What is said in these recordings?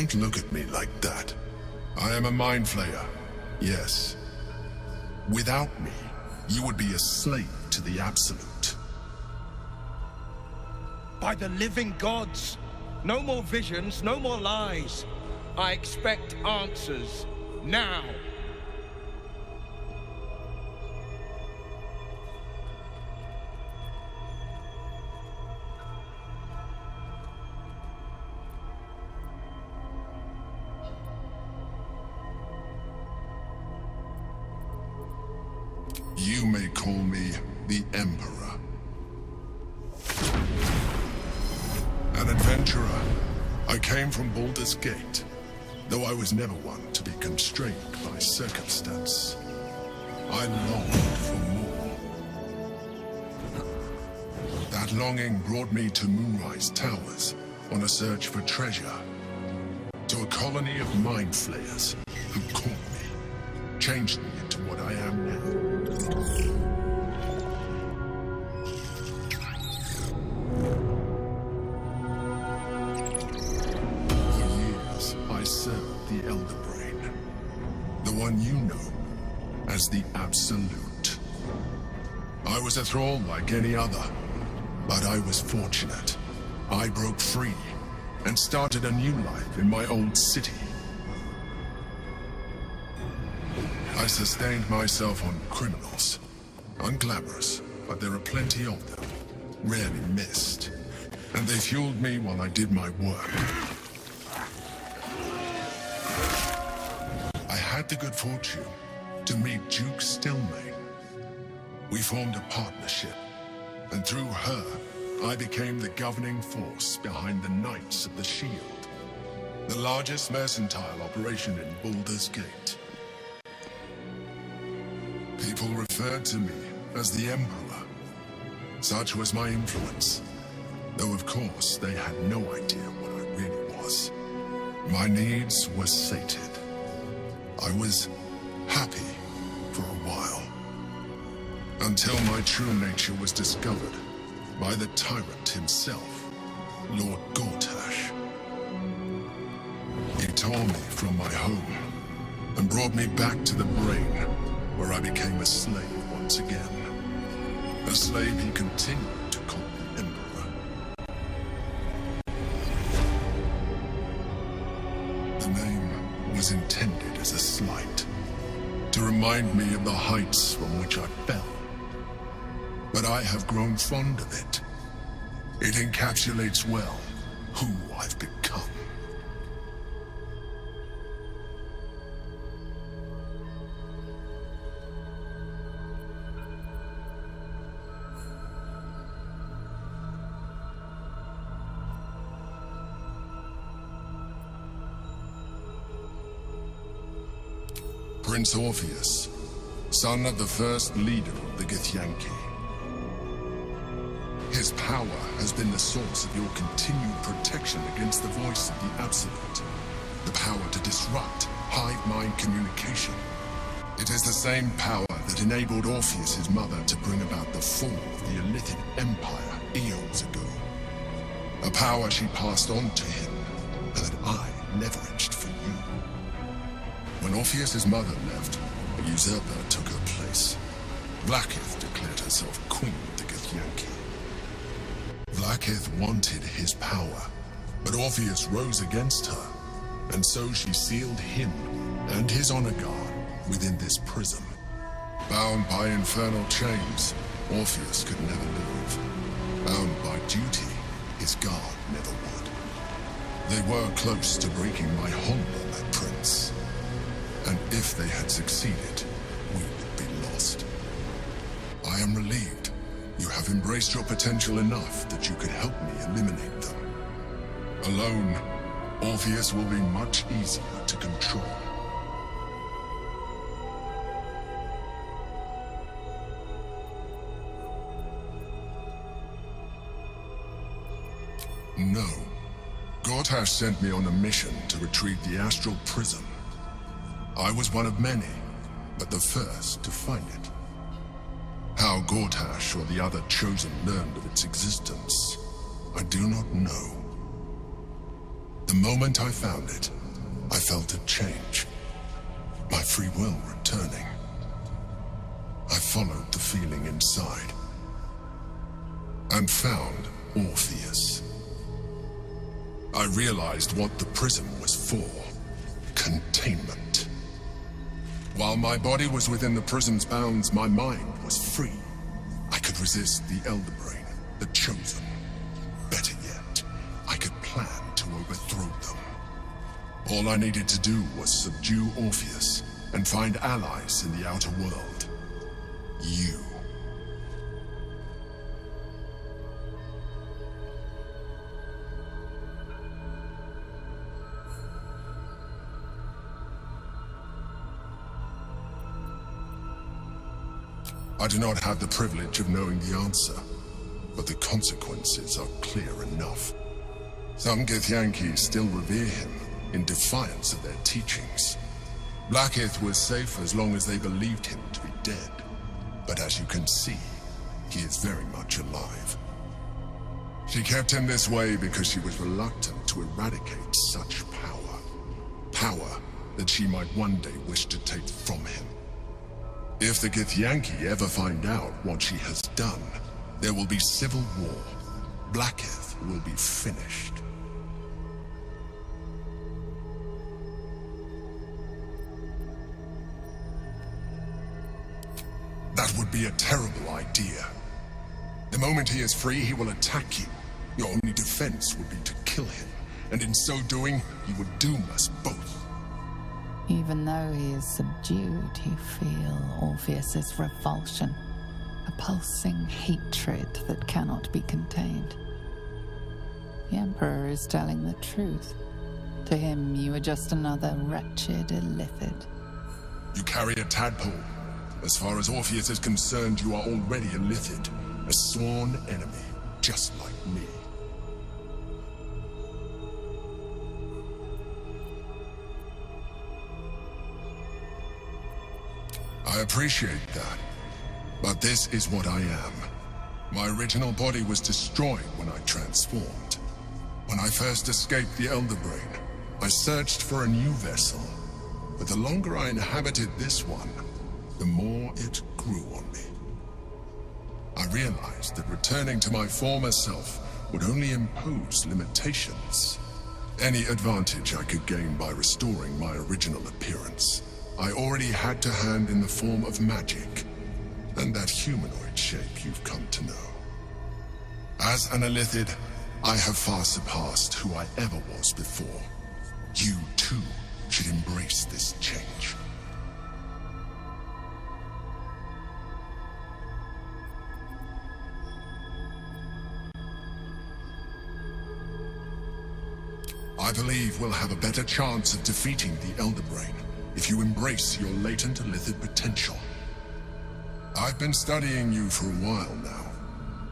Don't look at me like that. I am a mind flayer, yes. Without me, you would be a slave to the Absolute. By the living gods! No more visions, no more lies. I expect answers, now. You may call me the Emperor. An adventurer, I came from Baldur's Gate, though I was never one to be constrained by circumstance. I longed for more. That longing brought me to Moonrise Towers on a search for treasure, to a colony of mind flayers who caught me, changed me into what I am now. The Elder Brain. The one you know as the Absolute. I was a thrall like any other, but I was fortunate. I broke free and started a new life in my old city. I sustained myself on criminals. Unglamorous, but there are plenty of them, rarely missed. And they fueled me while I did my work. I had the good fortune to meet Duke Stillmain. We formed a partnership, and through her, I became the governing force behind the Knights of the Shield, the largest mercantile operation in Baldur's Gate. People referred to me as the Emperor. Such was my influence, though of course they had no idea what I really was. My needs were sated. I was happy for a while, until my true nature was discovered by the tyrant himself, Lord Gortash. He tore me from my home and brought me back to the Brain, where I became a slave once again. A slave he continued to call the Emperor. The name was intended as a slight, to remind me of the heights from which I fell. But I have grown fond of it. It encapsulates well who I've become. Prince Orpheus, son of the first leader of the Githyanki. His power has been the source of your continued protection against the voice of the Absolute. The power to disrupt hive-mind communication. It is the same power that enabled Orpheus's mother to bring about the fall of the Illithid Empire eons ago. A power she passed on to him, and that I leveraged for you. When Orpheus's mother left, a usurper took her place. Blackith declared herself queen of the Githyanki. Blackith wanted his power, but Orpheus rose against her, and so she sealed him and his honor guard within this prison. Bound by infernal chains, Orpheus could never leave. Bound by duty, his guard never would. They were close to breaking my hold on that prince. And if they had succeeded, we would be lost. I am relieved you have embraced your potential enough that you could help me eliminate them. Alone, Orpheus will be much easier to control. No. Gortash sent me on a mission to retrieve the Astral Prism. I was one of many, but the first to find it. How Gortash or the other Chosen learned of its existence, I do not know. The moment I found it, felt a change. My free will returning. I followed the feeling inside and found Orpheus. I realized what the prism was for. Containment. While my body was within the prism's bounds, my mind was free. I could resist the Elder Brain, the Chosen. Better yet, I could plan to overthrow them. All I needed to do was subdue Orpheus and find allies in the outer world. You. I do not have the privilege of knowing the answer, but the consequences are clear enough. Some Githyanki still revere him, in defiance of their teachings. Blackith was safe as long as they believed him to be dead, but as you can see, he is very much alive. She kept him this way because she was reluctant to eradicate such power. Power that she might one day wish to take from him. If the Githyanki ever find out what she has done, there will be civil war. Blackith will be finished. That would be a terrible idea. The moment he is free, he will attack you. Your only defense would be to kill him, and in so doing, he would doom us both. Even though he is subdued, you feel Orpheus's revulsion, a pulsing hatred that cannot be contained. The Emperor is telling the truth. To him, you are just another wretched Illithid. You carry a tadpole. As far as Orpheus is concerned, you are already Illithid, a sworn enemy, just like me. I appreciate that, but this is what I am. My original body was destroyed when I transformed. When I first escaped the Elder Brain, I searched for a new vessel, but the longer I inhabited this one, the more it grew on me. I realized that returning to my former self would only impose limitations. Any advantage I could gain by restoring my original appearance, I already had to hand in the form of magic, and that humanoid shape you've come to know. As an Illithid, I have far surpassed who I ever was before. You, too, should embrace this change. I believe we'll have a better chance of defeating the Elder Brain if you embrace your latent Illithid potential. I've been studying you for a while now.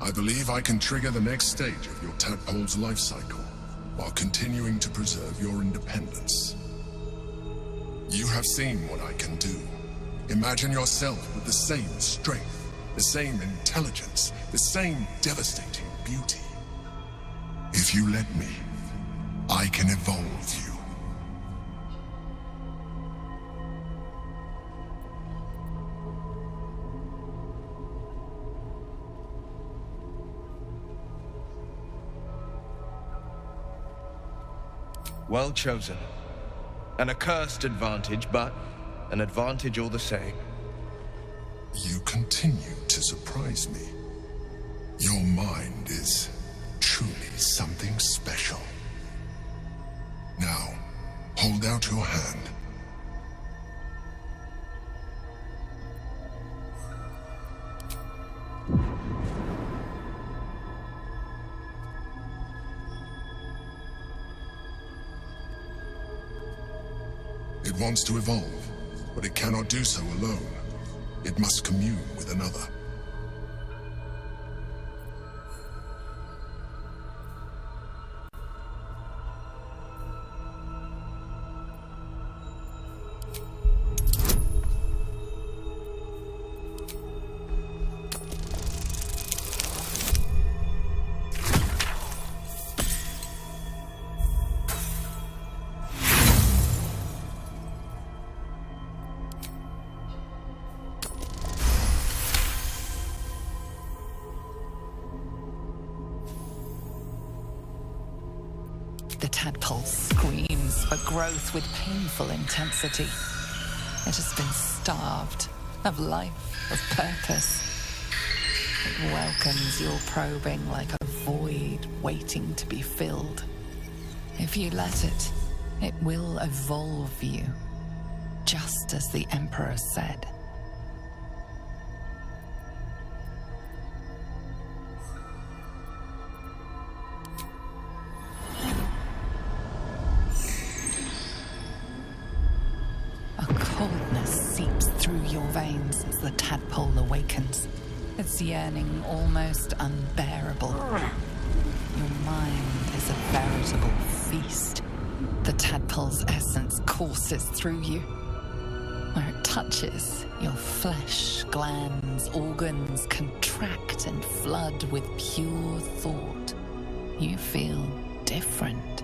I believe I can trigger the next stage of your tadpole's life cycle, while continuing to preserve your independence. You have seen what I can do. Imagine yourself with the same strength, the same intelligence, the same devastating beauty. If you let me, I can evolve you. Well chosen. An accursed advantage, but an advantage all the same. You continue to surprise me. Your mind is truly something special. Now, hold out your hand. It wants to evolve, but it cannot do so alone. It must commune with another. The tadpole screams for growth with painful intensity. It has been starved of life, of purpose. It welcomes your probing like a void waiting to be filled. If you let it, it will evolve you, just as the Emperor said. A coldness seeps through your veins as the tadpole awakens, its yearning almost unbearable. Your mind is a veritable feast. The tadpole's essence courses through you. Where it touches, your flesh, glands, organs contract and flood with pure thought. You feel different.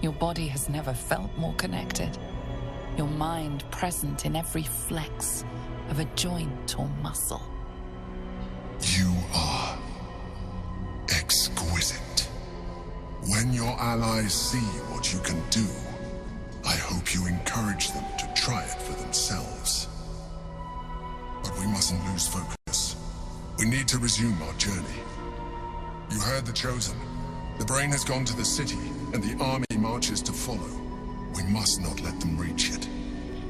Your body has never felt more connected. Your mind present in every flex of a joint or muscle. You are exquisite. When your allies see what you can do, I hope you encourage them to try it for themselves. But we mustn't lose focus. We need to resume our journey. You heard the Chosen. The brain has gone to the city, and the army marches to follow. We must not let them reach it.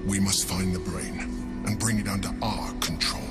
We must find the brain and bring it under our control.